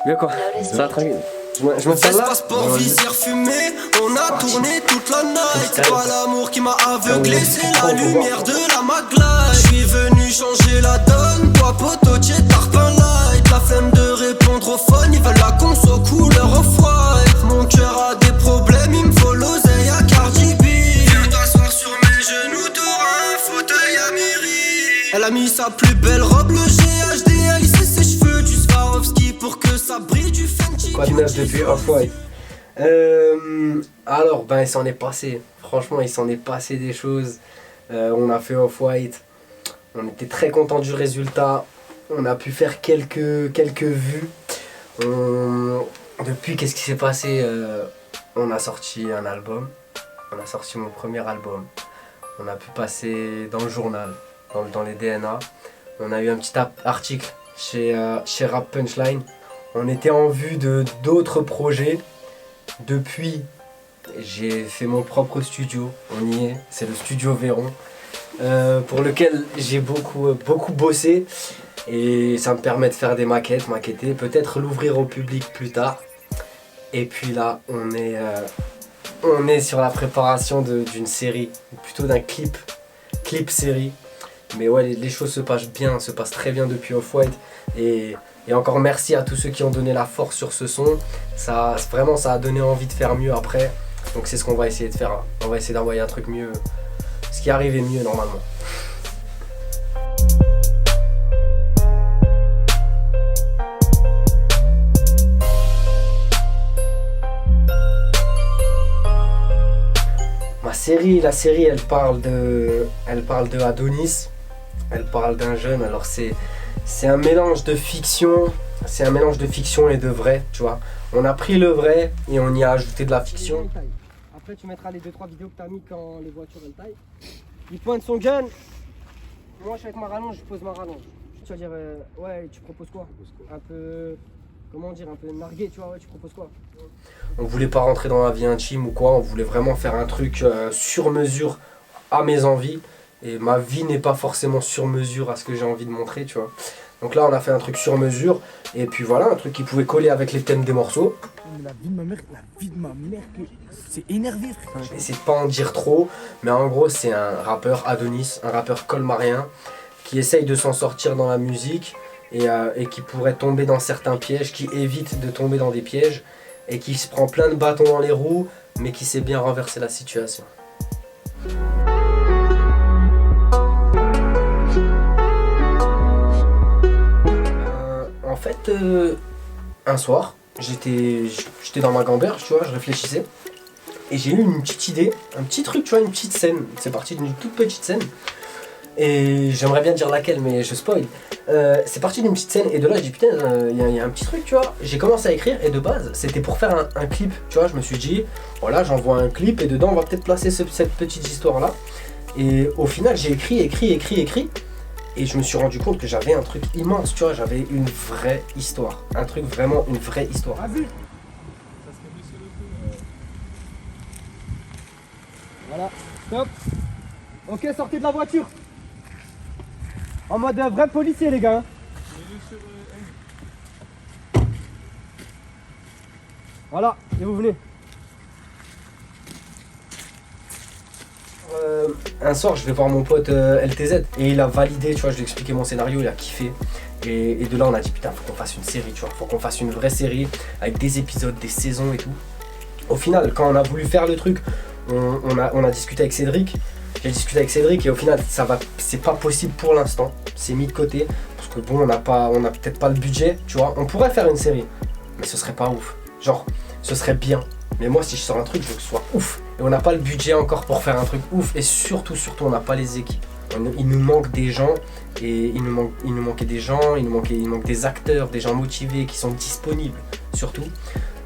Bien quoi. Ça va tranquille. Je me sers là. Passeport, visière fumée, on a tourné toute la night. C'est pas l'amour qui m'a aveuglé, c'est la lumière de la Maglite. Je suis venu changer la donne, toi poteau, t'es tarpin light. La flemme de répondre au phone, ils veulent la conso couleur off-white. Mon cœur a des problèmes, il me faut l'oseille à Cardi B. Viens t'asseoir sur mes genoux, t'auras un fauteuil à mairie. Elle a mis sa plus belle robe, le GHD, elle lissé ses cheveux, du Swarovski pour que ça brille, du Fenty. Quoi de neuf depuis Off-White? Alors, ben il s'en est passé. Franchement, il s'en est passé des choses. On a fait Off-White. On était très content du résultat. On a pu faire quelques vues. Depuis, qu'est-ce qui s'est passé? On a sorti un album. On a sorti mon premier album. On a pu passer dans le journal, dans les DNA. On a eu un petit article chez Rap Punchline. On était en vue de d'autres projets. Depuis, j'ai fait mon propre studio. On y est, c'est le studio Véron, pour lequel j'ai beaucoup bossé. Et ça me permet de faire des maqueter, peut-être l'ouvrir au public plus tard. Et puis là, on est sur la préparation d'une série, plutôt d'un clip série. Mais ouais, les choses se passent très bien depuis Off-White. Et encore merci à tous ceux qui ont donné la force sur ce son. Ça a donné envie de faire mieux après. Donc c'est ce qu'on va essayer de faire. On va essayer d'envoyer un truc mieux. Ce qui arrive est mieux normalement. La série elle parle de Adonis. Elle parle d'un jeune. Alors c'est un mélange de fiction, et de vrai, tu vois. On a pris le vrai et on y a ajouté de la fiction. Après tu mettras les 2-3 vidéos que tu as mis quand les voitures elles taillent. Il pointe son gun. Moi je suis avec ma rallonge, je pose ma rallonge. Tu vas dire ouais, tu proposes quoi? Un peu, comment dire, un peu nargué, tu vois, ouais, tu proposes quoi? On voulait pas rentrer dans la vie intime ou quoi, on voulait vraiment faire un truc sur mesure à mes envies. Et ma vie n'est pas forcément sur mesure à ce que j'ai envie de montrer, tu vois. Donc là, on a fait un truc sur mesure. Et puis voilà, un truc qui pouvait coller avec les thèmes des morceaux. La vie de ma mère, c'est énervé, frère. Je vais essayer de pas en dire trop. Mais en gros, c'est un rappeur Adonis, un rappeur colmarien, qui essaye de s'en sortir dans la musique. Et qui pourrait tomber dans certains pièges, qui évite de tomber dans des pièges. Et qui se prend plein de bâtons dans les roues, mais qui sait bien renverser la situation. En fait, un soir, j'étais dans ma gamberge, tu vois, je réfléchissais. Et j'ai eu une petite idée, un petit truc, tu vois, une petite scène. C'est parti d'une toute petite scène. Et j'aimerais bien dire laquelle, mais je spoil. C'est parti d'une petite scène, et de là, je dis putain, il y a un petit truc, tu vois. J'ai commencé à écrire, et de base, c'était pour faire un clip, tu vois. Je me suis dit, voilà, j'envoie un clip, et dedans, on va peut-être placer cette petite histoire-là. Et au final, j'ai écrit. Et je me suis rendu compte que j'avais un truc immense, tu vois, j'avais une vraie histoire. Un truc vraiment, une vraie histoire. Vas-y. Voilà, stop. Ok, sortez de la voiture. En mode vrai policier, les gars. Voilà, et vous venez. Un soir, je vais voir mon pote LTZ et il a validé, tu vois, je lui ai expliqué mon scénario, il a kiffé. Et de là, on a dit putain, faut qu'on fasse une série, tu vois, faut qu'on fasse une vraie série avec des épisodes, des saisons et tout. Au final, quand on a voulu faire le truc, on a discuté avec Cédric. J'ai discuté avec Cédric et au final, c'est pas possible pour l'instant. C'est mis de côté parce que bon, on a peut-être pas le budget, tu vois. On pourrait faire une série, mais ce serait pas ouf. Genre, ce serait bien. Mais moi, si je sors un truc, je veux que ce soit ouf. Et on n'a pas le budget encore pour faire un truc ouf. Et surtout, on n'a pas les équipes. Il nous manque des gens. Et il nous manquait des gens. Il manque des acteurs, des gens motivés qui sont disponibles, surtout.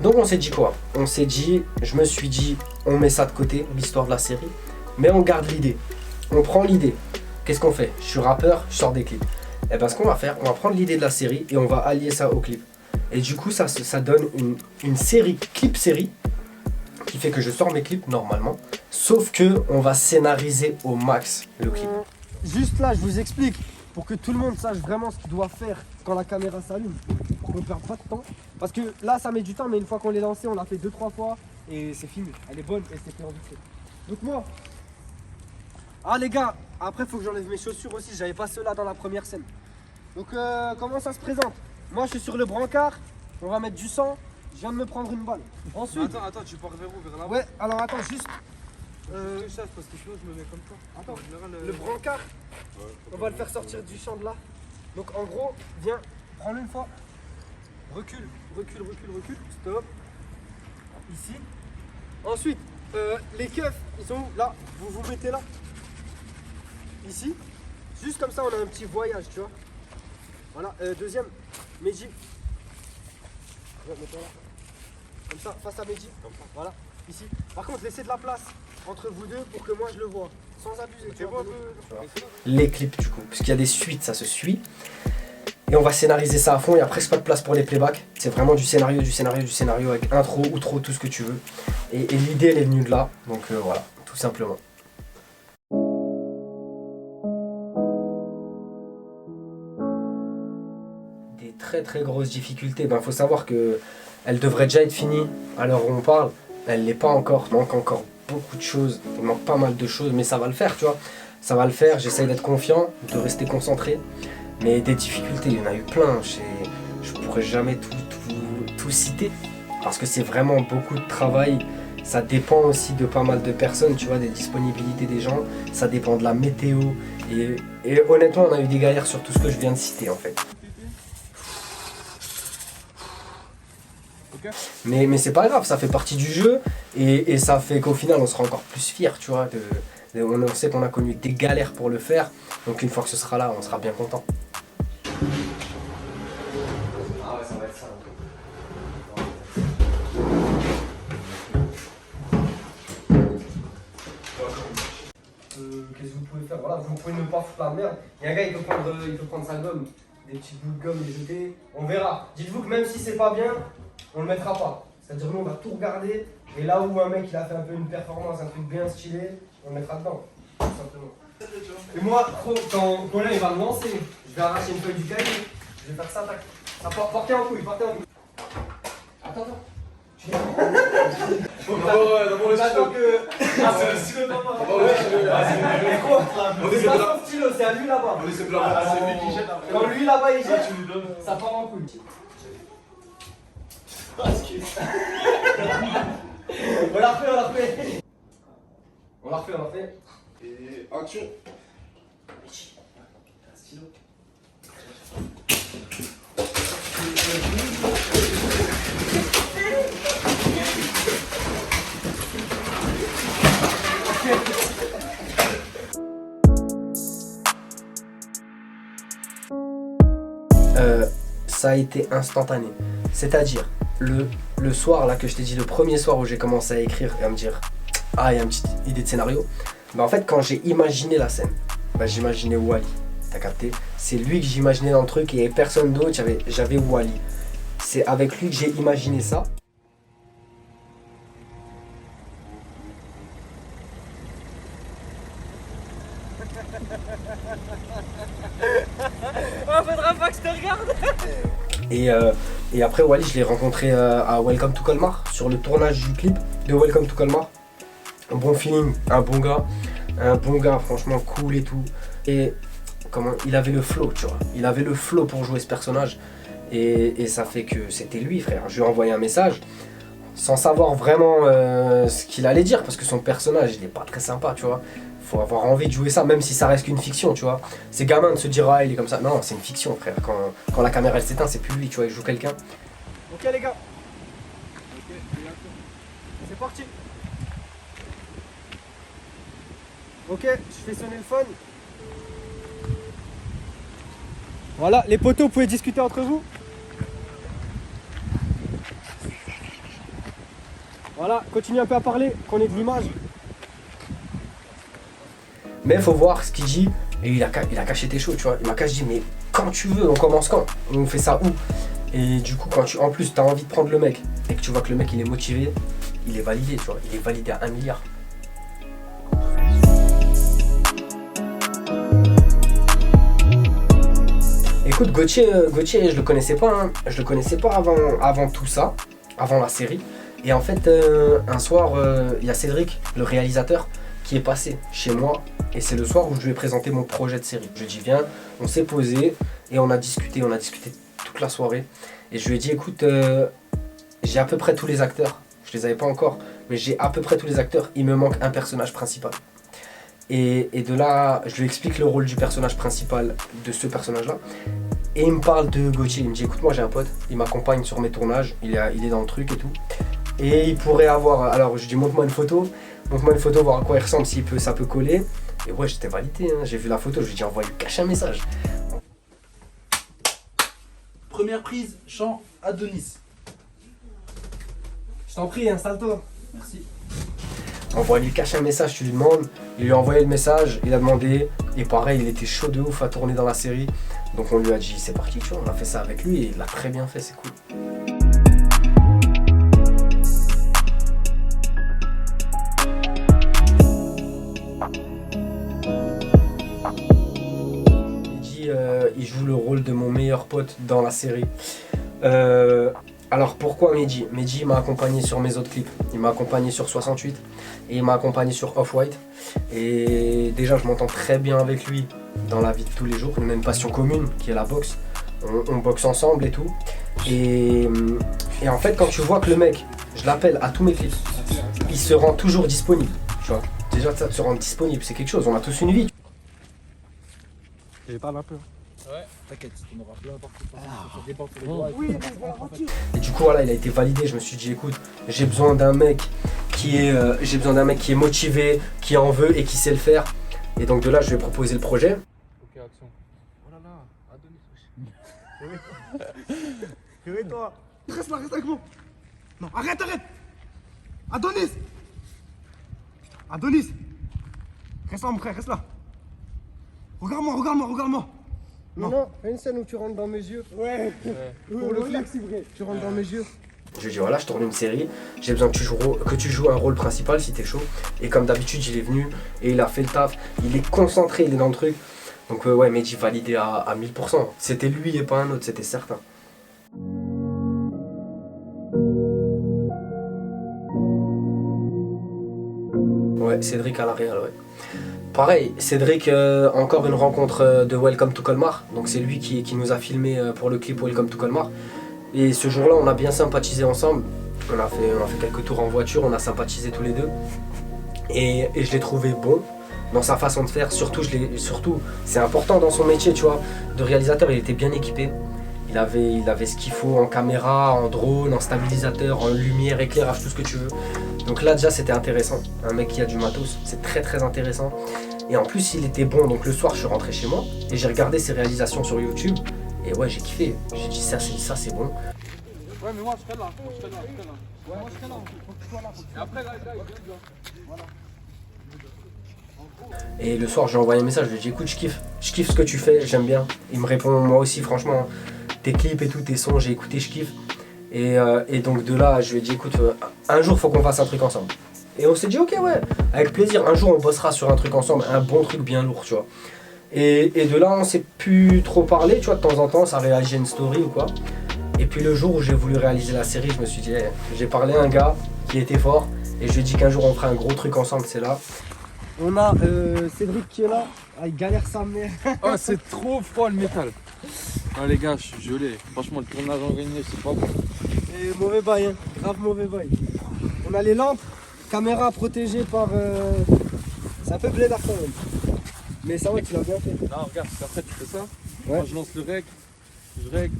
Donc on s'est dit quoi? Je me suis dit, on met ça de côté, l'histoire de la série. Mais on garde l'idée. On prend l'idée. Qu'est-ce qu'on fait? Je suis rappeur, je sors des clips. Et ben ce qu'on va faire, on va prendre l'idée de la série et on va allier ça au clip. Et du coup, ça donne une série, clip-série, qui fait que je sors mes clips normalement. Sauf que on va scénariser au max le clip. Juste là, je vous explique, pour que tout le monde sache vraiment ce qu'il doit faire quand la caméra s'allume. on perd pas de temps. Parce que là, ça met du temps, mais une fois qu'on l'est lancé, on l'a fait 2-3 fois et c'est fini. Elle est bonne et c'est fait en vite fait. Donc moi, ah les gars, après faut que j'enlève mes chaussures aussi, j'avais pas ceux-là dans la première scène. Donc comment ça se présente? Moi je suis sur le brancard, on va mettre du sang, je viens de me prendre une balle. Ensuite... Attends, tu pars vers où? Vers là? Ouais, alors attends, juste... Je sache parce que sinon je me mets comme ça. Attends, le brancard, on va le faire sortir du champ de là. Donc en gros, viens, prends-le une fois. Recule, stop. Ici. Ensuite, les keufs, ils sont où? Là, vous vous mettez là. Ici. Juste comme ça, on a un petit voyage, tu vois. Voilà, deuxième, Mehdi. Ouais, mets-toi là. Comme ça, face à Mehdi. Voilà, ici. Par contre, laissez de la place entre vous deux pour que moi je le vois. Sans abuser, tu vois. Les clips du coup, parce qu'il y a des suites, ça se suit. Et on va scénariser ça à fond, il n'y a presque pas de place pour les playbacks. C'est vraiment du scénario avec intro, outro, tout ce que tu veux. Et l'idée elle est venue de là, donc voilà, tout simplement. Des très grosses difficultés, ben faut savoir que elle devrait déjà être finie à l'heure où on parle. Elle l'est pas encore, il manque encore beaucoup de choses, il manque pas mal de choses, mais ça va le faire, tu vois. Ça va le faire, j'essaye d'être confiant, de rester concentré. Mais des difficultés, il y en a eu plein, je pourrais jamais tout citer, parce que c'est vraiment beaucoup de travail. Ça dépend aussi de pas mal de personnes, tu vois, des disponibilités des gens, ça dépend de la météo, et honnêtement on a eu des galères sur tout ce que je viens de citer en fait. Mais c'est pas grave, ça fait partie du jeu, et ça fait qu'au final on sera encore plus fiers, tu vois, on sait qu'on a connu des galères pour le faire, donc une fois que ce sera là, on sera bien content. Ah ouais, ça va être ça. Qu'est-ce que vous pouvez faire? Voilà, vous pouvez ne pas foutre la merde. Il y a un gars, il peut prendre sa gomme, des petits bouts de gomme, les jeter. On verra. Dites-vous que même si c'est pas bien, on le mettra pas. C'est-à-dire nous on va tout regarder, et là où un mec il a fait un peu une performance, un truc bien stylé, on le mettra dedans. Tout simplement. Et moi, quand Colin il va me lancer, je vais arracher une feuille du cahier, je vais faire ça, tac. Ça portez en couille, portez en couille. Attends. J'attends que... Ah, c'est le stylo de maman. C'est pas son stylo, c'est à lui là-bas. Quand lui là-bas il jette, ça part en couille. On la refait. On la refait. Et action. Un stylo. Ça a été instantané. C'est-à-dire, le soir là que je t'ai dit, le premier soir où j'ai commencé à écrire et à me dire ah, il y a une petite idée de scénario, bah en fait quand j'ai imaginé la scène, bah j'imaginais Wally, t'as capté? C'est lui que j'imaginais dans le truc et personne d'autre, j'avais Wally. C'est avec lui que j'ai imaginé ça. Oh, faudra pas que je te regarde. Et après Wally, je l'ai rencontré à Welcome to Colmar, sur le tournage du clip de Welcome to Colmar. Un bon feeling, un bon gars franchement cool et tout. Et comment il avait le flow, tu vois. Il avait le flow pour jouer ce personnage. Et ça fait que c'était lui, frère. Je lui ai envoyé un message sans savoir vraiment ce qu'il allait dire, parce que son personnage, il est pas très sympa, tu vois. Faut avoir envie de jouer ça, même si ça reste qu'une fiction, tu vois. C'est gamin de se dire ah il est comme ça. Non, c'est une fiction, frère. Quand la caméra elle s'éteint, c'est plus lui, tu vois, il joue quelqu'un. Ok les gars. C'est parti. Ok, je fais sonner le phone. Voilà, les potos, vous pouvez discuter entre vous. Voilà, continuez un peu à parler, qu'on ait de l'image. Mais il faut voir ce qu'il dit, et il a caché tes shows, tu vois. Il m'a caché, dit mais quand tu veux, on commence quand? On fait ça où? Et du coup, quand en plus tu as envie de prendre le mec, et que tu vois que le mec il est motivé, il est validé, tu vois. Il est validé à 1 milliard. écoute, Gauthier, je le connaissais pas, hein. Je le connaissais pas avant tout ça, avant la série. Et en fait, un soir, il y a Cédric, le réalisateur, qui est passé chez moi. Et c'est le soir où je lui ai présenté mon projet de série. Je lui ai dit, viens, on s'est posé et on a discuté toute la soirée. Et je lui ai dit, écoute, j'ai à peu près tous les acteurs. Je les avais pas encore, mais j'ai à peu près tous les acteurs. Il me manque un personnage principal. Et de là, je lui explique le rôle du personnage principal de ce personnage-là. Et il me parle de Gauthier. Il me dit, écoute, moi j'ai un pote, il m'accompagne sur mes tournages, il est dans le truc et tout. Et il pourrait avoir... Alors je lui dis, montre-moi une photo, voir à quoi il ressemble, ça peut coller. Et ouais, j'étais validé, hein. J'ai vu la photo, je lui ai dit, envoie lui cacher un message. Première prise, chant Adonis. Je t'en prie, installe-toi. Merci. Envoie lui cacher un message, tu lui demandes. Il lui a envoyé le message, il a demandé. Et pareil, il était chaud de ouf à tourner dans la série. Donc on lui a dit, c'est parti, tu vois, on a fait ça avec lui et il l'a très bien fait, c'est cool. Il joue le rôle de mon meilleur pote dans la série. Alors pourquoi Mehdi? Mehdi m'a accompagné sur mes autres clips. Il m'a accompagné sur 68 et il m'a accompagné sur Off-White. Et déjà je m'entends très bien avec lui dans la vie de tous les jours. On a une passion commune qui est la boxe. On boxe ensemble et tout. Et en fait quand tu vois que le mec, je l'appelle à tous mes clips, il se rend toujours disponible. Tu vois, déjà ça de se rendre disponible, c'est quelque chose. On a tous une vie. Et parle un peu. Ouais, t'inquiète, on aura plein d'importants. Et du coup voilà, il a été validé. Je me suis dit écoute, j'ai besoin d'un mec qui est motivé, qui en veut et qui sait le faire. Et donc de là je lui ai proposé le projet. Ok, action. Oh là là, Adonis. Réveille-toi. Reste là, reste avec moi. Non, arrête. Adonis. Reste là, mon frère, reste là. Regarde-moi. Non, fais une scène où tu rentres dans mes yeux. Ouais. Pour le flex, c'est vrai. Tu rentres dans mes yeux. Je lui ai dit voilà, je tourne une série, j'ai besoin que tu joues un rôle principal si t'es chaud. Et comme d'habitude, il est venu et il a fait le taf. Il est concentré, il est dans le truc. Donc ouais, Mehdi validé à 1000%. C'était lui et pas un autre, c'était certain. Ouais, Cédric à la Real, ouais. Pareil, Cédric, encore une rencontre de Welcome to Colmar. Donc c'est lui qui nous a filmé pour le clip Welcome to Colmar. Et ce jour-là, on a bien sympathisé ensemble. On a fait quelques tours en voiture, on a sympathisé tous les deux. Et je l'ai trouvé bon dans sa façon de faire. Surtout, c'est important dans son métier, tu vois. De réalisateur, il était bien équipé. Il avait ce qu'il faut en caméra, en drone, en stabilisateur, en lumière, éclairage, tout ce que tu veux. Donc là déjà c'était intéressant, un mec qui a du matos, c'est très très intéressant. Et en plus il était bon, donc le soir je suis rentré chez moi et j'ai regardé ses réalisations sur YouTube. Et ouais j'ai kiffé, j'ai dit ça c'est bon. Ouais, mais moi je serai là. Ouais, moi je serai là. Faut que tu sois là. Et après, là, viens. Voilà. Et le soir j'ai envoyé un message, je lui ai dit écoute je kiffe ce que tu fais, j'aime bien. Il me répond moi aussi franchement, tes clips et tout, tes sons, j'ai écouté, je kiffe. Et donc de là, je lui ai dit écoute, un jour faut qu'on fasse un truc ensemble. Et on s'est dit ok ouais, avec plaisir, un jour on bossera sur un truc ensemble, un bon truc bien lourd, tu vois. Et de là on s'est plus trop parlé, tu vois, de temps en temps ça réagit à une story ou quoi. Et puis le jour où j'ai voulu réaliser la série, je me suis dit, j'ai parlé à un gars qui était fort et je lui ai dit qu'un jour on fera un gros truc ensemble, c'est là. On a Cédric qui est là. Ah, il galère sa mère. Oh, c'est trop froid le métal. Ah les gars, je suis gelé. Franchement, le tournage en gagné, c'est pas bon. Et mauvais bail, hein. Grave mauvais bail. On a les lampes, caméra protégée par. C'est un peu blédard quand même. Mais ça va, tu l'as bien fait. Non, regarde, après tu fais ça. Ouais. Moi je lance le rec, je règle,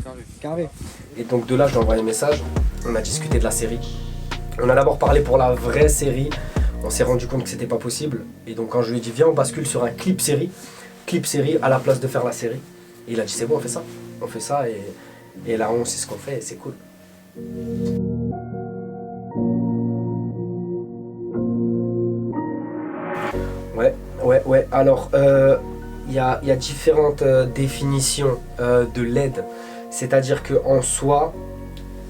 carré. Carré. Et donc de là, je lui ai envoyé un message, on a discuté de la série. On a d'abord parlé pour la vraie série, on s'est rendu compte que c'était pas possible. Et donc quand je lui ai dit viens on bascule sur un clip série à la place de faire la série. Et il a dit c'est bon on fait ça et là on sait ce qu'on fait et c'est cool. Ouais, alors il y a différentes définitions de l'aide. C'est-à-dire qu'en soi,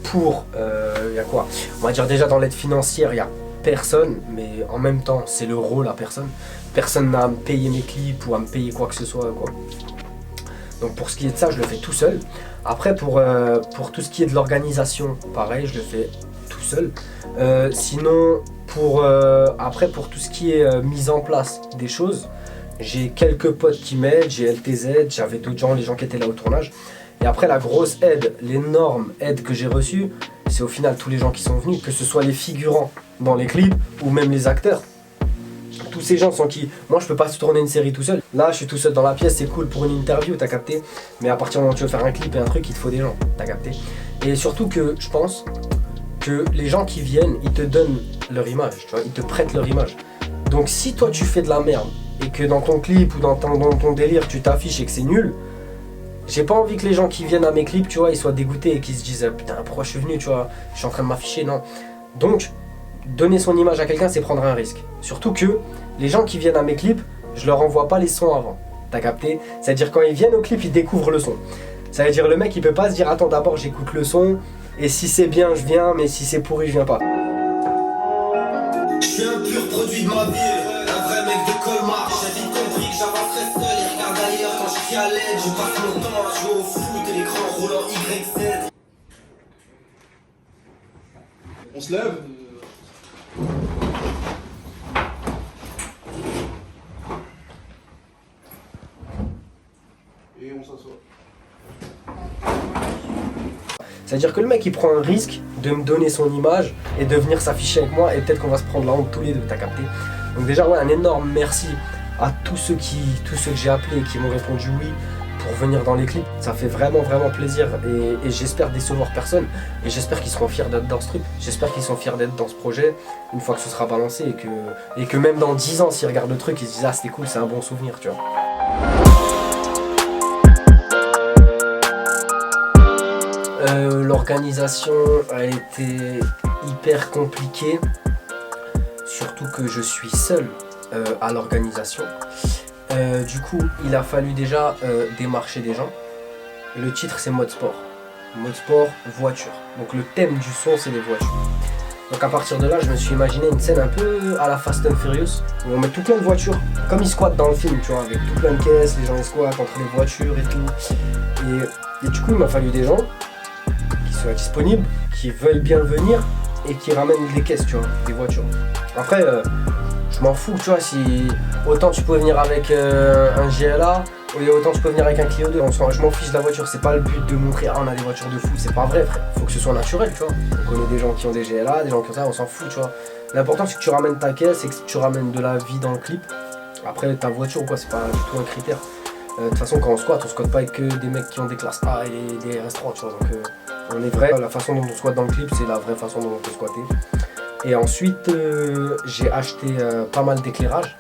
pour, il y a quoi? On va dire déjà dans l'aide financière, il y a personne, mais en même temps, c'est le rôle à personne. Personne n'a à me payer mes clips ou à me payer quoi que ce soit, quoi. Donc pour ce qui est de ça, je le fais tout seul. Après pour tout ce qui est de l'organisation, pareil, je le fais tout seul. Sinon après pour tout ce qui est mise en place des choses, j'ai quelques potes qui m'aident, j'ai LTZ, j'avais d'autres gens, les gens qui étaient là au tournage. Et après la grosse aide, l'énorme aide que j'ai reçue, c'est au final tous les gens qui sont venus, que ce soit les figurants dans les clips ou même les acteurs. Tous ces gens sans qui, moi je peux pas tourner une série tout seul. Là je suis tout seul dans la pièce, c'est cool pour une interview, t'as capté. Mais à partir du moment où tu veux faire un clip et un truc, il te faut des gens, t'as capté. Et surtout que je pense que les gens qui viennent, ils te donnent leur image, tu vois, ils te prêtent leur image. Donc si toi tu fais de la merde et que dans ton clip ou dans ton délire tu t'affiches et que c'est nul, j'ai pas envie que les gens qui viennent à mes clips, tu vois, ils soient dégoûtés et qu'ils se disent putain pourquoi je suis venu, tu vois, je suis en train de m'afficher, non. Donc donner son image à quelqu'un, c'est prendre un risque. Surtout que les gens qui viennent à mes clips, je leur envoie pas les sons avant. T'as capté? C'est-à-dire quand ils viennent au clip, ils découvrent le son. Ça veut dire le mec, il peut pas se dire attends d'abord j'écoute le son et si c'est bien je viens, mais si c'est pourri je viens pas. Je suis un pur produit de ma ville, un vrai mec de Colmar. J'ai vite compris que j'avancerais seul et regarde ailleurs quand je suis à l'aide. Je passe mon temps à jouer au foot et l'écran roulant YZ. On se lève. Et on s'assoit. C'est-à-dire que le mec il prend un risque de me donner son image et de venir s'afficher avec moi et peut-être qu'on va se prendre la honte tous les deux, t'as capté. Donc déjà ouais, un énorme merci à tous ceux que j'ai appelés et qui m'ont répondu oui pour venir dans les clips. Ça fait vraiment plaisir et j'espère décevoir personne et j'espère qu'ils seront fiers d'être dans ce truc. J'espère qu'ils sont fiers d'être dans ce projet une fois que ce sera balancé et que même dans 10 ans s'ils regardent le truc ils se disent ah c'était cool, c'est un bon souvenir, tu vois. L'organisation a été hyper compliquée, surtout que je suis seul à l'organisation. Du coup, il a fallu déjà démarcher des gens. Le titre c'est mode sport. Mode sport, voiture. Donc le thème du son c'est les voitures. Donc à partir de là, je me suis imaginé une scène un peu à la Fast and Furious où on met tout plein de voitures, comme ils squattent dans le film, tu vois, avec tout plein de caisses, les gens ils squattent entre les voitures et tout. Et du coup, il m'a fallu des gens qui soient disponibles, qui veuillent bien venir et qui ramènent des caisses, tu vois, des voitures. Après, je m'en fous, tu vois, si autant tu peux venir avec un GLA, et autant tu peux venir avec un Clio 2, je m'en fiche de la voiture, c'est pas le but de montrer ah on a des voitures de fou, c'est pas vrai frère, faut que ce soit naturel, tu vois. On connaît des gens qui ont des GLA, des gens qui ont ça, on s'en fout, tu vois. L'important c'est que tu ramènes ta caisse et que tu ramènes de la vie dans le clip. Après ta voiture ou quoi, c'est pas du tout un critère. De toute façon quand on squatte pas avec que des mecs qui ont des classes A et des RS3, tu vois, donc on est vrai, la façon dont on squatte dans le clip c'est la vraie façon dont on peut squatter. Et ensuite j'ai acheté pas mal d'éclairage.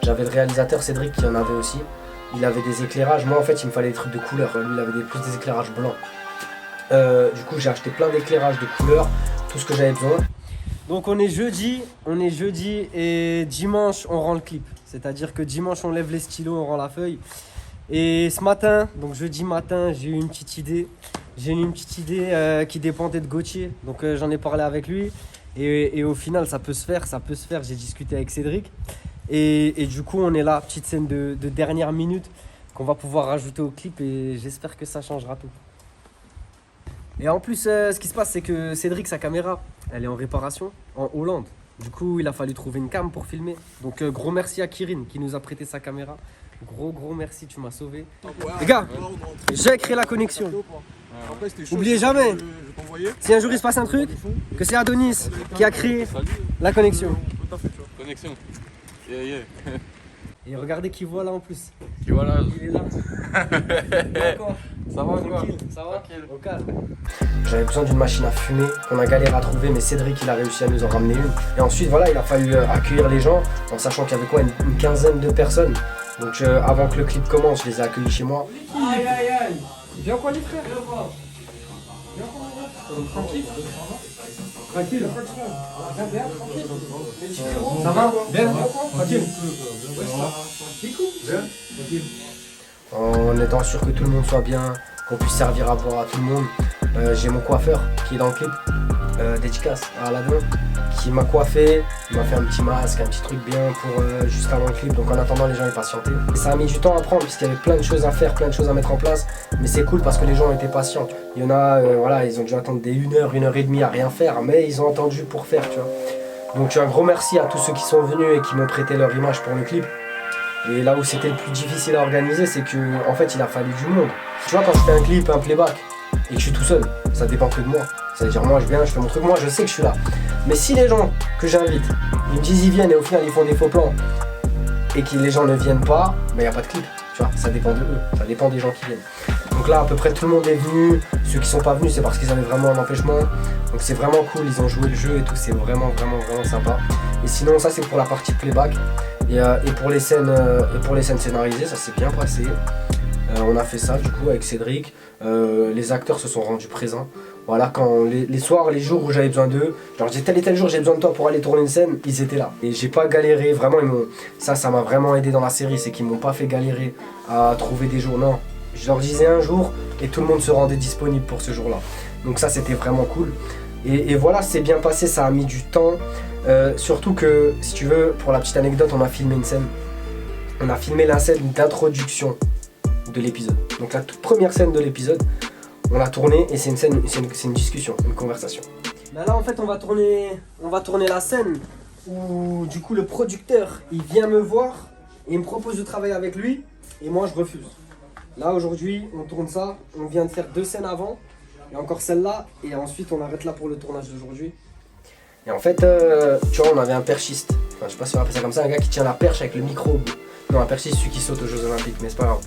J'avais le réalisateur Cédric qui en avait aussi. Il avait des éclairages, moi en fait il me fallait des trucs de couleur, lui il avait plus des éclairages blancs. Du coup j'ai acheté plein d'éclairages de couleur, tout ce que j'avais besoin. Donc on est jeudi et dimanche on rend le clip. C'est-à-dire que dimanche on lève les stylos, on rend la feuille. Et ce matin, donc jeudi matin, j'ai eu une petite idée. Qui dépendait de Gauthier, donc j'en ai parlé avec lui. Et au final ça peut se faire, j'ai discuté avec Cédric. Et du coup on est là, petite scène de dernière minute qu'on va pouvoir rajouter au clip et j'espère que ça changera tout. Et en plus ce qui se passe c'est que Cédric, sa caméra, elle est en réparation en Hollande. Du coup il a fallu trouver une cam pour filmer. Donc gros merci à Kirin qui nous a prêté sa caméra. Gros merci, tu m'as sauvé. Les gars, j'ai créé la connexion. Oubliez jamais, si un jour il se passe un truc, que c'est Adonis qui a créé la connexion. Connexion. Et regardez qui voit là en plus. Qui voit là. Il est là. Ça va quoi? Ça va? Au calme. J'avais besoin d'une machine à fumer qu'on a galéré à trouver, mais Cédric il a réussi à nous en ramener une. Et ensuite voilà, il a fallu accueillir les gens en sachant qu'il y avait quoi, une quinzaine de personnes. Donc avant que le clip commence, je les ai accueillis chez moi. Aïe. Viens quoi les frères? Tranquille. Tranquille. Ça va? Bien. Tranquille. En étant sûr que tout le monde soit bien, qu'on puisse servir à boire à tout le monde. J'ai mon coiffeur qui est dans le clip. dédicace à Aladdin, qui m'a coiffé, il m'a fait un petit masque, un petit truc bien pour juste avant le clip, donc en attendant les gens ils patientaient. Et ça a mis du temps à prendre, puisqu'il y avait plein de choses à faire, plein de choses à mettre en place, mais c'est cool parce que les gens étaient patients. Il y en a, voilà, ils ont dû attendre des 1 heure, 1 heure et demie à rien faire, mais ils ont attendu pour faire, tu vois. Donc un gros merci à tous ceux qui sont venus et qui m'ont prêté leur image pour le clip. Et là où c'était le plus difficile à organiser, c'est que en fait il a fallu du monde. Tu vois, quand je fais un clip, un playback, et que je suis tout seul, ça dépend que de moi. Ça veut dire moi je viens, je fais mon truc, moi je sais que je suis là. Mais si les gens que j'invite, ils me disent ils viennent et au final ils font des faux plans et que les gens ne viennent pas, ben il n'y a pas de clip. Tu vois, ça dépend de eux, ça dépend des gens qui viennent. Donc là à peu près tout le monde est venu. Ceux qui sont pas venus c'est parce qu'ils avaient vraiment un empêchement. Donc c'est vraiment cool, ils ont joué le jeu et tout, c'est vraiment sympa. Et sinon ça c'est pour la partie playback. Et pour les scènes scénarisées, ça s'est bien passé. On a fait ça du coup avec Cédric. Les acteurs se sont rendus présents. Voilà, quand les soirs, les jours où j'avais besoin d'eux, je leur disais tel et tel jour j'ai besoin de toi pour aller tourner une scène, ils étaient là. Et j'ai pas galéré, vraiment ça m'a vraiment aidé dans la série, c'est qu'ils m'ont pas fait galérer à trouver des jours, non. Je leur disais un jour et tout le monde se rendait disponible pour ce jour-là. Donc ça c'était vraiment cool. Et voilà, c'est bien passé, ça a mis du temps. Surtout que, si tu veux, pour la petite anecdote, on a filmé une scène. On a filmé la scène d'introduction de l'épisode. Donc la toute première scène de l'épisode, on l'a tournée et c'est une discussion, une conversation. Bah là en fait on va tourner la scène où du coup le producteur il vient me voir et il me propose de travailler avec lui et moi je refuse. Là aujourd'hui on tourne ça, on vient de faire 2 scènes avant et encore celle-là et ensuite on arrête là pour le tournage d'aujourd'hui. Et en fait tu vois on avait un perchiste, enfin je sais pas si on appelle ça comme ça, un gars qui tient la perche avec le micro. Non un perchiste c'est celui qui saute aux Jeux Olympiques mais c'est pas grave.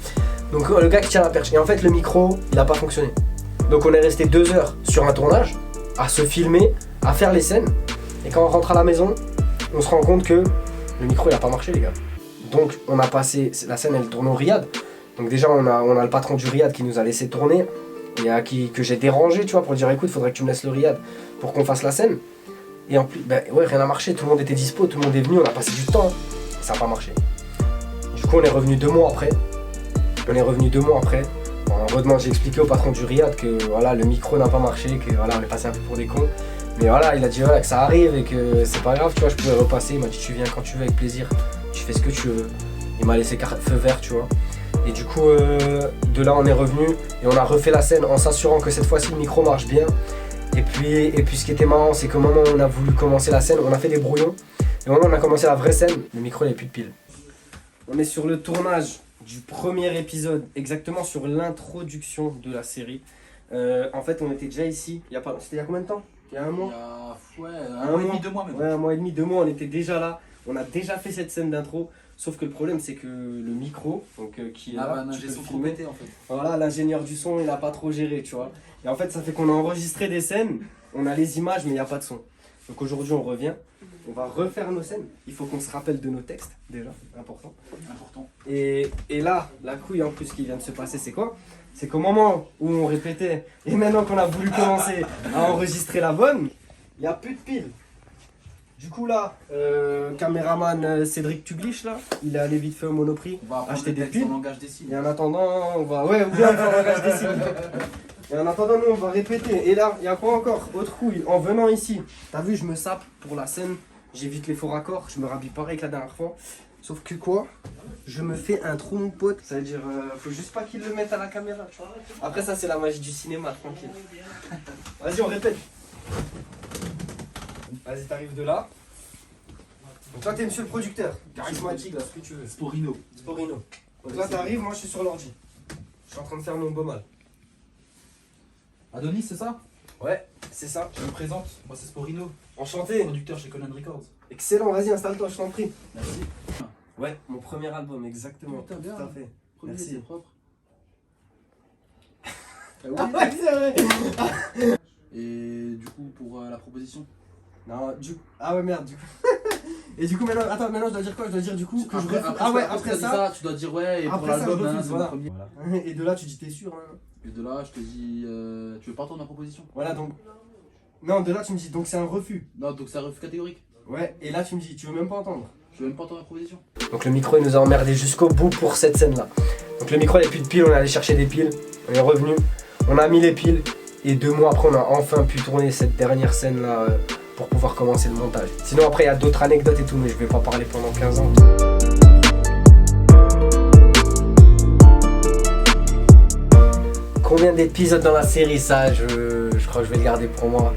Donc le gars qui tient la perche et en fait le micro il a pas fonctionné. Donc on est resté 2 heures sur un tournage, à se filmer, à faire les scènes. Et quand on rentre à la maison, on se rend compte que le micro il a pas marché les gars. Donc on a passé, la scène elle tourne au Riyad. Donc déjà on a le patron du Riyad qui nous a laissé tourner. Et que j'ai dérangé tu vois pour dire écoute faudrait que tu me laisses le Riyad pour qu'on fasse la scène. Et en plus, ben ouais rien n'a marché, tout le monde était dispo, tout le monde est venu, on a passé du temps. Et ça n'a pas marché. Du coup on est revenu 2 mois après. Heureusement j'ai expliqué au patron du Riyad que voilà le micro n'a pas marché, que voilà on est passé un peu pour des cons. Mais voilà il a dit voilà que ça arrive et que c'est pas grave tu vois, je pouvais repasser, il m'a dit tu viens quand tu veux avec plaisir, tu fais ce que tu veux. Il m'a laissé feu vert tu vois. Et du coup de là on est revenu et on a refait la scène en s'assurant que cette fois-ci le micro marche bien. Et puis ce qui était marrant c'est qu'au moment où on a voulu commencer la scène, on a fait des brouillons. Et au moment où on a commencé la vraie scène, le micro n'avait plus de pile. On est sur le tournage du premier épisode, exactement sur l'introduction de la série. En fait, on était déjà ici. C'était il y a combien de temps? Il y a un mois? Un mois et demi, 2 mois même. Ouais, 1 mois et demi, 2 mois, on était déjà là. On a déjà fait cette scène d'intro. Sauf que le problème, c'est que le micro, donc qui est là, tu peux le filmer, en fait. voilà, l'ingénieur du son, il a pas trop géré, tu vois. Et en fait, ça fait qu'on a enregistré des scènes, on a les images, mais il n'y a pas de son. Donc aujourd'hui, on revient. On va refaire nos scènes. Il faut qu'on se rappelle de nos textes, déjà, important. Et là, la couille en plus qui vient de se passer, c'est quoi? C'est qu'au moment où on répétait, et maintenant qu'on a voulu commencer à enregistrer la bonne, il n'y a plus de piles. Du coup là, caméraman Cédric Tuglich là, il est allé vite fait au Monoprix acheter des piles. Et en attendant, on va... Ouais, bien faire langage des signes. Et en attendant, nous on va répéter. Et là, il y a quoi encore? Autre couille, en venant ici, t'as vu, je me sape pour la scène. J'évite les faux raccords, je me rhabille pareil que la dernière fois. Sauf que quoi? Je me fais un trou mon pote. Ça veut dire, faut juste pas qu'il le mette à la caméra, tu vois. Après ça c'est la magie du cinéma, tranquille. Vas-y on répète. Vas-y t'arrives de là. Donc toi t'es monsieur le producteur. Charismatique là, ce que tu veux. Sporino. Donc là t'arrives, moi je suis sur l'ordi. Je suis en train de faire mon beau mal. Adonis, c'est ça? Ouais, c'est ça. Je me présente, moi c'est Sporino, Enchanté. producteur chez Conan Records. Excellent, vas-y installe-toi, je t'en prie. Merci. Ouais, mon premier album, exactement. Putain, bien. Tout à fait. Premier, Merci. c'est propre. Ah ouais, c'est vrai. Et du coup, pour la proposition. Non, ah ouais, merde, du coup. Et du coup, maintenant, je dois dire quoi? Je dois dire du coup que je refuse. Après, Ah ouais, après après ça. tu dois dire ouais, et pour Après ça, l'album, je refuse, c'est voilà. le premier. Et de là, tu dis t'es sûr, hein. Et de là, je te dis, tu veux pas entendre ma proposition? Voilà, donc. Non, de là, tu me dis, donc c'est un refus. Non, donc c'est un refus catégorique. Ouais, et là, tu me dis, tu veux même pas entendre. Je veux même pas entendre ma proposition. Donc le micro, il nous a emmerdé jusqu'au bout pour cette scène-là. Donc le micro, il n'y a plus de piles, on est allé chercher des piles, on est revenu, on a mis les piles. Et 2 mois après, on a enfin pu tourner cette dernière scène là pour pouvoir commencer le montage. Sinon après, il y a d'autres anecdotes et tout, mais je vais pas parler pendant 15 ans. Combien d'épisodes dans la série, ça, je crois que je vais le garder pour moi.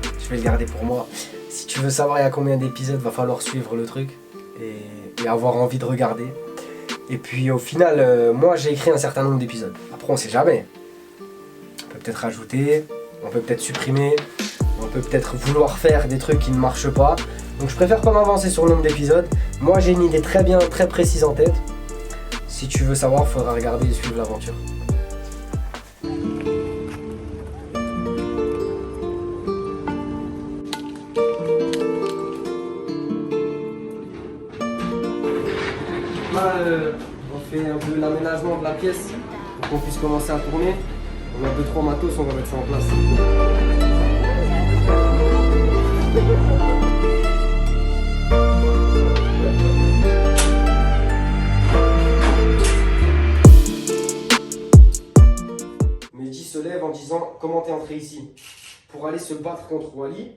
Si tu veux savoir il y a combien d'épisodes, va falloir suivre le truc et avoir envie de regarder. Et puis au final, moi j'ai écrit un certain nombre d'épisodes. Après on sait jamais. On peut peut-être rajouter, on peut peut-être supprimer, on peut peut-être vouloir faire des trucs qui ne marchent pas. Donc je préfère pas m'avancer sur le nombre d'épisodes. Moi j'ai une idée très précise en tête. Si tu veux savoir, il faudra regarder et suivre l'aventure. Là, on fait un peu l'aménagement de la pièce pour qu'on puisse commencer à tourner. On a 2-3 matos, on va mettre ça en place. Mehdi se lève en disant comment t'es entré ici pour aller se battre contre Wally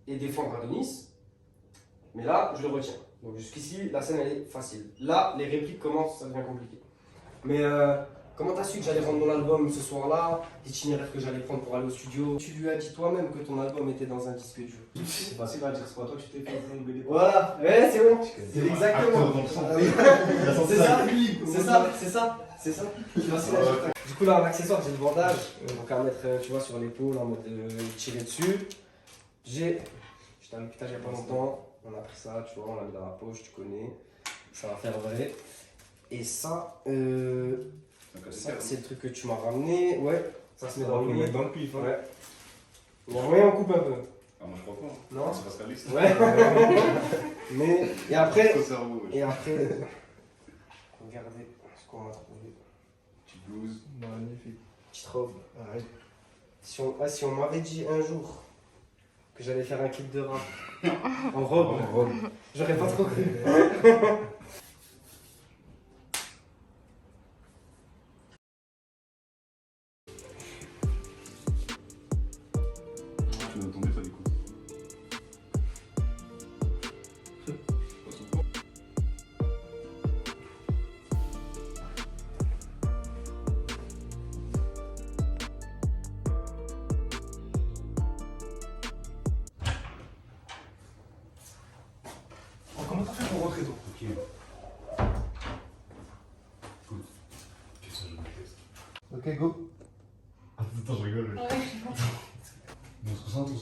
et défendre Adonis. Mais là, je le retiens. Donc jusqu'ici, la scène elle est facile. Là, les répliques commencent, ça devient compliqué. Mais comment t'as su que j'allais rendre mon album ce soir-là, l'itinéraire que j'allais prendre pour aller au studio? Tu lui as dit toi-même que ton album était dans un disque dur. C'est facile à dire, c'est pas toi qui t'es fait plomber les Voilà, ouais, c'est bon. C'est exactement. C'est ça. C'est facile à dire. Du coup, là, en accessoire, j'ai le bandage. Donc à mettre, tu vois, sur l'épaule, en mode tirer dessus. J'étais à l'hôpital il n'y a pas longtemps. On a pris ça, tu vois, on l'a mis dans la poche, tu connais. Ça va faire vrai. Et ça, c'est le truc que tu m'as ramené. Ouais, ça se met dans le nez. dans le pif. Ouais. Il y a moyen, on coupe un peu. Ah, moi je crois pas. Non. C'est parce qu'Alex. Ouais. Mais, et après, cerveau. regardez ce qu'on a trouvé. Petite blouse. Magnifique. Petite robe. Arrête. Si on m'avait dit un jour que j'allais faire un clip de rap en robe, j'aurais pas trop cru. Tu dois tomber, ça du coup. Comment t'as fait pour rentrer toi? Ok. Écoute, tu sais, je me teste. Ok, go. Attends, je rigole. On se concentre.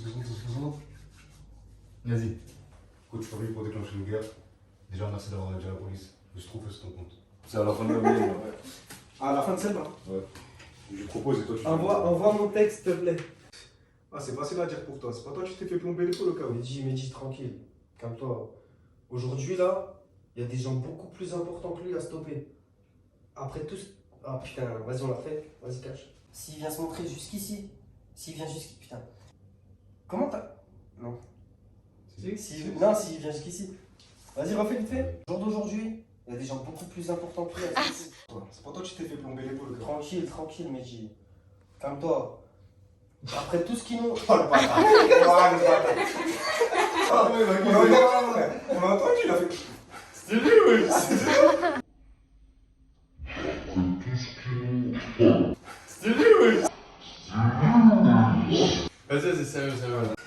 Vas-y. Écoute, je suis arrivé pour déclencher une guerre. Déjà, merci d'avoir aidé la police. Je se trouve, c'est ton compte. C'est à la fin de la vie, ouais. À la fin de celle-là. Ouais. Je propose et toi tu Envoie mon texte, s'il te plaît. Ah, c'est facile à dire pour toi. C'est pas toi qui t'es fait plomber l'épaule au cas où. Mehdi, tranquille. Calme-toi. Aujourd'hui, là, il y a des gens beaucoup plus importants que lui à stopper. Après tout ce... Ah putain, vas-y, on la refait. Vas-y, cache. S'il vient se montrer jusqu'ici. Putain. Comment t'as... Non. S'il vient jusqu'ici. Vas-y, refais vite fait. Jour d'aujourd'hui, il y a des gens beaucoup plus importants que lui à stopper. C'est pas toi qui t'es fait plomber l'épaule au cas où. Tranquille, Mehdi. Calme-toi. Après tout ce qu'ils nous... Oh le bâtard. Oh le bâtard. Ah ouais, bah, on a entendu, il a fait... C'était lui, oui. C'était lui, oui. Vas-y, c'est sérieux.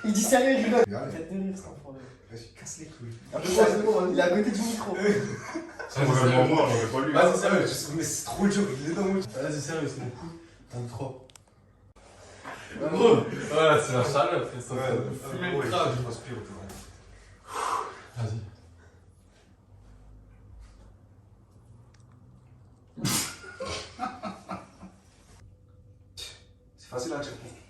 Il dit sérieux, il rigole. Regarde. Faites de rire, ça enfoiré. Vas-y, casse les couilles. Il est à côté du micro. C'est vraiment moi, j'en ai pas lui. Vas-y, sérieux. Mais c'est trop dur, il est dans mon... Vas-y, sérieux, c'est mon coup. T'en trop. Gros, voilà, c'est la chaleur, c'est ça. Fumer le crâne. Vas-y. C'est facile à dire pour toi.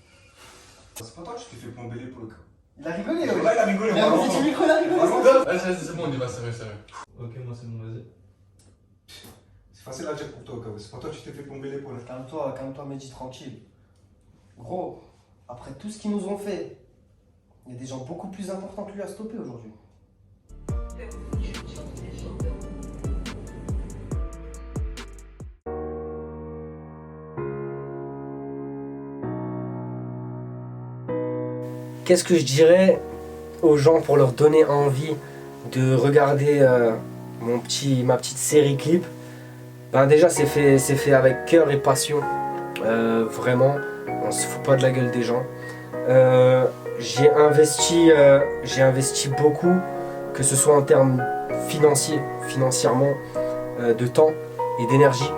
C'est pas toi qui t'es fait plomber l'épaule au cas où. Il a rigolé, Ouais, il a rigolé. Il a vraiment. ouvert du micro, il a rigolé. Vas-y, c'est bon, on y va, sérieux. Ok, moi c'est bon, vas-y. C'est facile à dire pour toi au cas où. C'est pas toi qui t'es fait plomber l'épaule. Calme-toi, Mehdi, tranquille. Gros, après tout ce qu'ils nous ont fait, il y a des gens beaucoup plus importants que lui à stopper aujourd'hui. qu'est-ce que je dirais aux gens pour leur donner envie de regarder ma petite série clip? Ben déjà c'est fait avec cœur et passion, vraiment, on se fout pas de la gueule des gens. J'ai investi beaucoup, que ce soit en termes financièrement, de temps et d'énergie.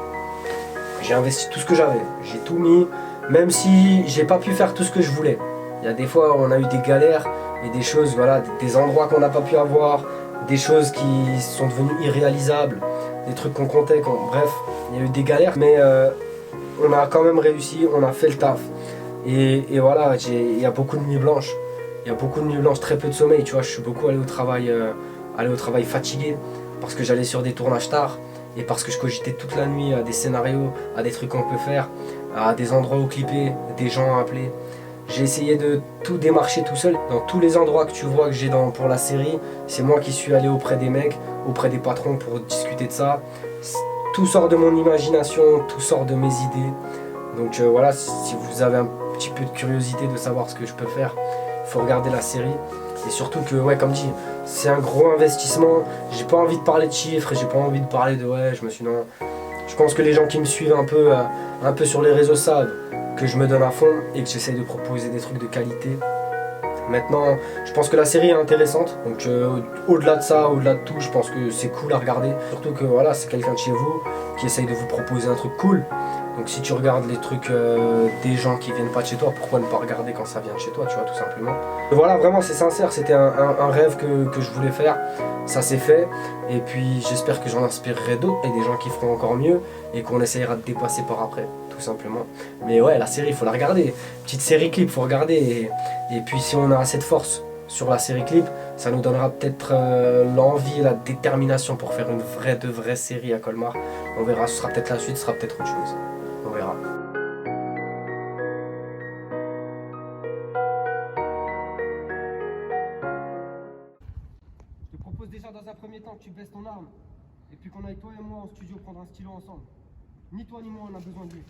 J'ai investi tout ce que j'avais, j'ai tout mis, même si j'ai pas pu faire tout ce que je voulais. Il y a des fois où on a eu des galères et des choses, voilà, des endroits qu'on n'a pas pu avoir, des choses qui sont devenues irréalisables, des trucs qu'on comptait, bref, il y a eu des galères, mais on a quand même réussi, on a fait le taf. Et voilà, il y a beaucoup de nuits blanches, très peu de sommeil, tu vois, je suis beaucoup allé au travail fatigué, parce que j'allais sur des tournages tard, et parce que je cogitais toute la nuit à des scénarios, à des trucs qu'on peut faire, à des endroits où clipper, des gens à appeler. J'ai essayé de tout démarcher tout seul. Dans tous les endroits que tu vois que j'ai pour la série, c'est moi qui suis allé auprès des mecs, auprès des patrons pour discuter de ça. Tout sort de mon imagination, tout sort de mes idées. Donc voilà, si vous avez un petit peu de curiosité de savoir ce que je peux faire, il faut regarder la série. Et surtout que, ouais, comme dit, c'est un gros investissement. J'ai pas envie de parler de chiffres, j'ai pas envie de parler de non. Je pense que les gens qui me suivent un peu sur les réseaux savent que je me donne à fond et que j'essaye de proposer des trucs de qualité. Maintenant, je pense que la série est intéressante, donc au-delà de ça, au-delà de tout, je pense que c'est cool à regarder. Surtout que voilà, c'est quelqu'un de chez vous qui essaye de vous proposer un truc cool. Donc si tu regardes les trucs des gens qui viennent pas de chez toi, pourquoi ne pas regarder quand ça vient de chez toi, tu vois, tout simplement. Et voilà, vraiment c'est sincère, c'était un rêve que je voulais faire, ça s'est fait. Et puis j'espère que j'en inspirerai d'autres et des gens qui feront encore mieux et qu'on essayera de dépasser par après, tout simplement. Mais ouais, la série, il faut la regarder. Petite série clip, faut regarder. Et puis si on a assez de force sur la série clip, ça nous donnera peut-être l'envie et la détermination pour faire une vraie série à Colmar. On verra, ce sera peut-être la suite, ce sera peut-être autre chose. On verra. Je te propose déjà dans un premier temps que tu baisses ton arme et puis qu'on aille toi et moi au studio prendre un stylo ensemble. Ni toi ni moi on a besoin de lui.